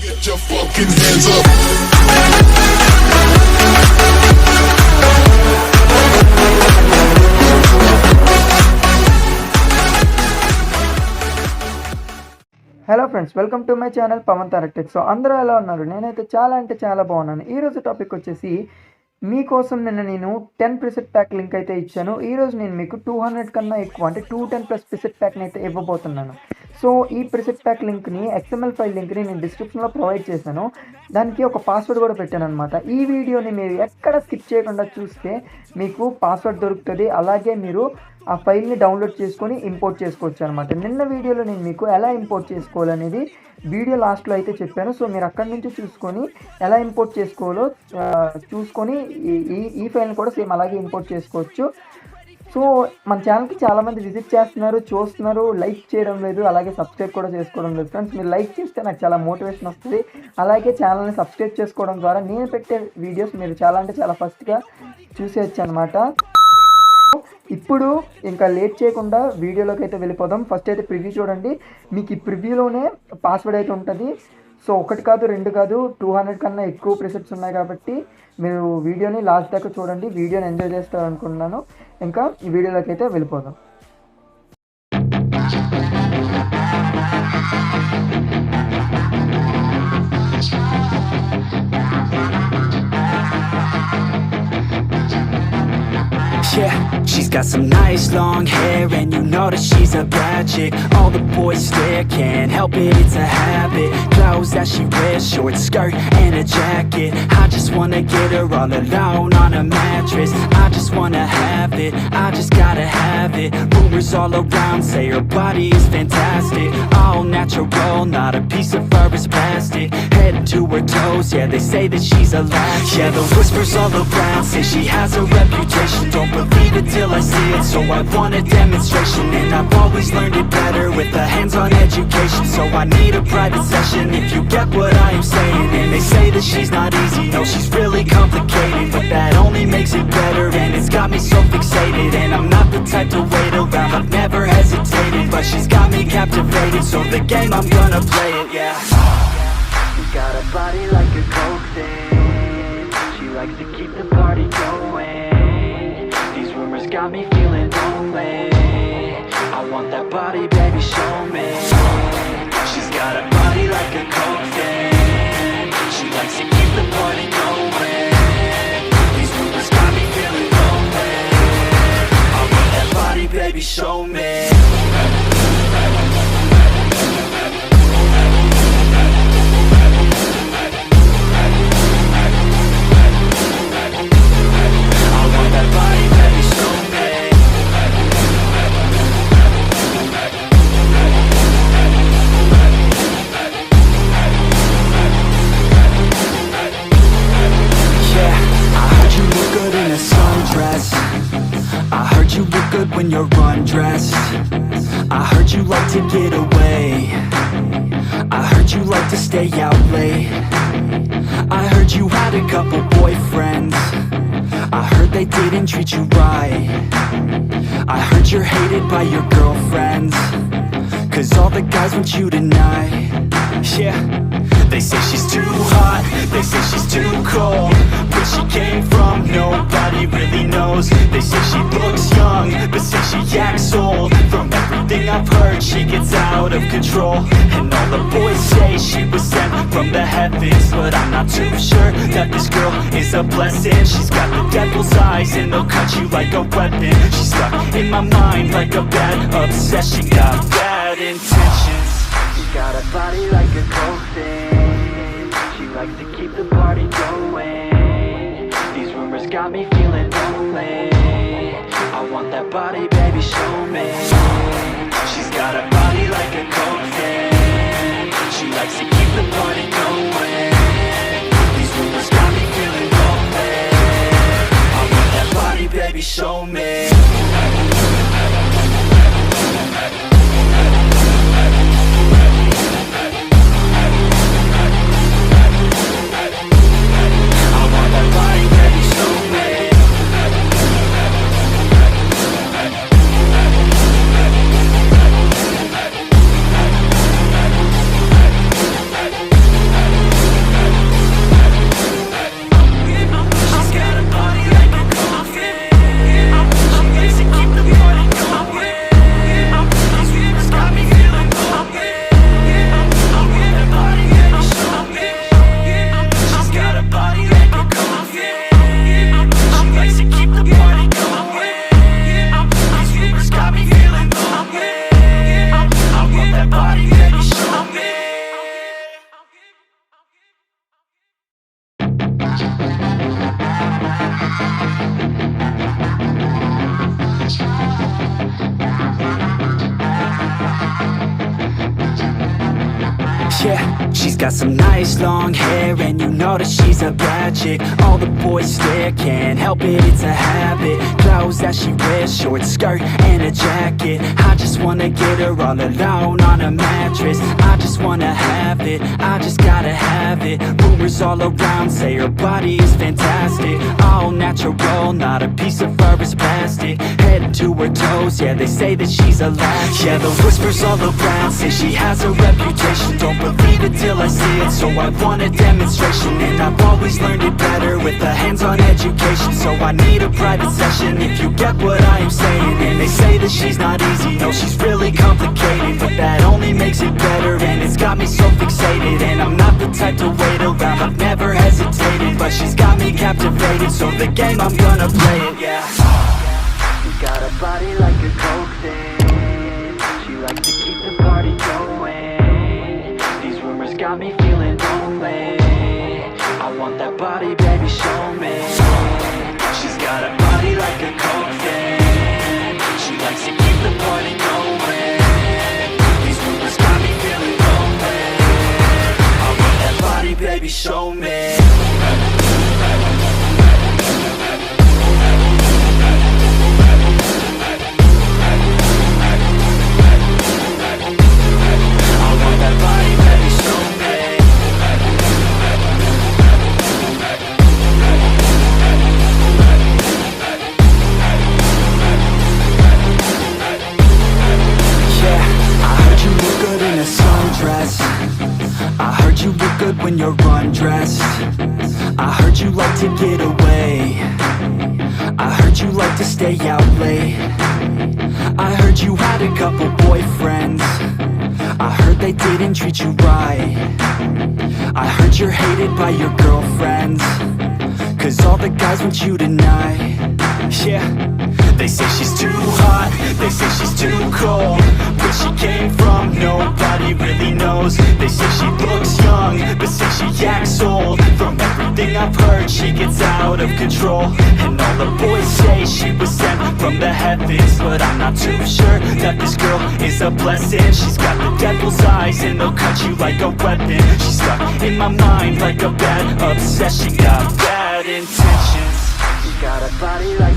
Get your fucking hands up. Hello friends, welcome to my channel Pavantarak tech. So అందరూ ఎలా ఉన్నారు? నేనైతే చాలా అంటే చాలా బాగున్నాను. ఈరోజు టాపిక్ వచ్చేసి మీకోసం నేను 10 ప్రిసెట్ ప్యాక్ లింక్ అయితే ఇచ్చాను. ఈరోజు నేను మీకు 200 కన్నా ఎక్కువ అంటే 210+ ప్రిసెట్ ప్యాక్ని అయితే ఇవ్వబోతున్నాను. సో ఈ ప్రిసెట్ ప్యాక్ లింక్ని, XML ఫైల్ లింక్ని నేను డిస్క్రిప్షన్లో ప్రొవైడ్ చేశాను. దానికి ఒక పాస్వర్డ్ కూడా పెట్టాను అనమాట. ఈ వీడియోని మీరు ఎక్కడ స్కిప్ చేయకుండా చూస్తే మీకు పాస్వర్డ్ దొరుకుతుంది. అలాగే మీరు ఆ ఫైల్ని డౌన్లోడ్ చేసుకొని ఇంపోర్ట్ చేసుకోవచ్చు అనమాట. నిన్న వీడియోలో నేను మీకు ఎలా ఇంపోర్ట్ చేసుకోవాలనేది వీడియో లాస్ట్లో అయితే చెప్పాను. సో మీరు అక్కడి నుంచి చూసుకొని ఎలా ఇంపోర్ట్ చేసుకోవాలో చూసుకొని ఈ ఫైల్ని కూడా సేమ్ అలాగే ఇంపోర్ట్ చేసుకోవచ్చు. సో మన ఛానల్కి చాలామంది విజిట్ చేస్తున్నారు, చూస్తున్నారు, లైక్ చేయడం లేదు, అలాగే సబ్స్క్రైబ్ కూడా చేసుకోవడం లేదు. ఫ్రెండ్స్, మీరు లైక్ చేస్తే నాకు చాలా మోటివేషన్ వస్తుంది. అలాగే ఛానల్ని సబ్స్క్రైబ్ చేసుకోవడం ద్వారా నేను పెట్టే వీడియోస్ మీరు చాలా అంటే చాలా ఫస్ట్గా చూసేయచ్చు అనమాట. ఇప్పుడు ఇంకా లేట్ చేయకుండా వీడియోలోకి అయితే వెళ్ళిపోదాం. ఫస్ట్ అయితే ప్రివ్యూ చూడండి. మీకు ఈ ప్రివ్యూలోనే పాస్వర్డ్ అయితే ఉంటుంది. సో 1 కాదు 2 కాదు 200 కన్నా ఎక్కువ ప్రిసెట్స్ ఉన్నాయి కాబట్టి మీరు వీడియోని లాస్ట్ దాకా చూడండి. వీడియోని ఎంజాయ్ చేస్తారు అనుకుంటున్నాను. ఇంకా ఈ వీడియోలోకి అయితే వెళ్ళిపోదాం. Yeah, she's got some nice long hair and you know that she's a bad chick. All the boys stare, can't help it, it's a habit. Clothes that she wears, short skirt and a jacket. I just wanna get her all alone on a mattress. I just wanna have it, I just gotta have it. Rumors all around say her body is fantastic. All natural, not a piece of fur is plastic. Head to her toes, yeah, they say that she's a latch. Yeah, the whispers all around say she has a reputation. Don't believe it till I see it, so I want a demonstration. And I've always learned it better with a hands-on education. So I need a private session if you get what I am saying. And they say that she's not easy, no, she's really complicated, but that only makes it better, and it's got me so fixated. And I'm not the type to wait around, I've never hesitated, but she's got me captivated, so the game, I'm gonna play it, yeah. She got a body like a coke thing, she likes to keep the party going. Rumors got me feeling lonely. I want that body, baby, show me. She's got a body like a coke thing, she likes to keep the party going. These rumors got me feeling lonely. I want that body, baby, show me. When you're undressed, I heard you like to get away, I heard you like to stay out late, I heard you had a couple boyfriends, I heard they didn't treat you right, I heard you're hated by your girlfriends, 'cause all the guys want you tonight. Yeah, they say she's too hot, they say she's too cold, where she came from nobody really knows. They say she looks young, but say she acts old. From everything I've heard, she gets out of control. And all the boys say she was sent from the heavens, but I'm not too sure that this girl is a blessing. She's got the devil's eyes and they'll cut you like a weapon. She's stuck in my mind like a bad obsession, got bad intentions. She's got a body like a coke thing, she likes to keep the party going. These rumors got me feeling lonely. I want that body, baby, show me. She's got a body like a coke thing, she likes to keep the party going. These rumors got me feeling lonely. I want that body, baby, show me. got some nice long hair, and you know that she's a bad chick. All the boys stare, can't help it, it's a habit. Clothes that she wears, short skirt and a jacket. I just wanna get her all alone on a mattress. I just wanna have it, I just gotta have it. Rumors all around say her body is fantastic. All natural, not a piece of fur is plastic. Head to her toes, yeah, they say that she's a latch. Yeah, the whispers all around say she has a reputation. Don't believe it till I see it, so I want a demonstration. And I've always learned it better with a hands-on education. So I need a private session if you get what I am saying. And they say that she's not easy, no, she's really complicated. But that only makes it better, and it's got me so fixated. And I'm not the type to wait around, I've never hesitated. But she's got me captivated, so the game, I'm gonna play it, yeah. She's got a body like a coke thing. She likes to keep the party going. These rumors got me feeling lonely. I want that body, baby, show me. She's got a body like a coke thing. She likes to keep the party going. These rumors got me feeling lonely. I want that body, baby, show me. When you're undressed, I heard you like to get away. I heard you like to stay out late. I heard you had a couple boyfriends. I heard they didn't treat you right. I heard you're hated by your girlfriends, 'cause all the guys want you tonight. Yeah, they say she's too hot, they say she's too cold. Where she came from, nobody really knows. They say she looks young, but say she acts old. From everything I've heard, she gets out of control. And all the boys say she was sent from the heavens, but I'm not too sure that this girl is a blessing. She's got the devil's eyes, and they'll cut you like a weapon. She's stuck in my mind like a bad obsession. Got bad intentions. She's got a body like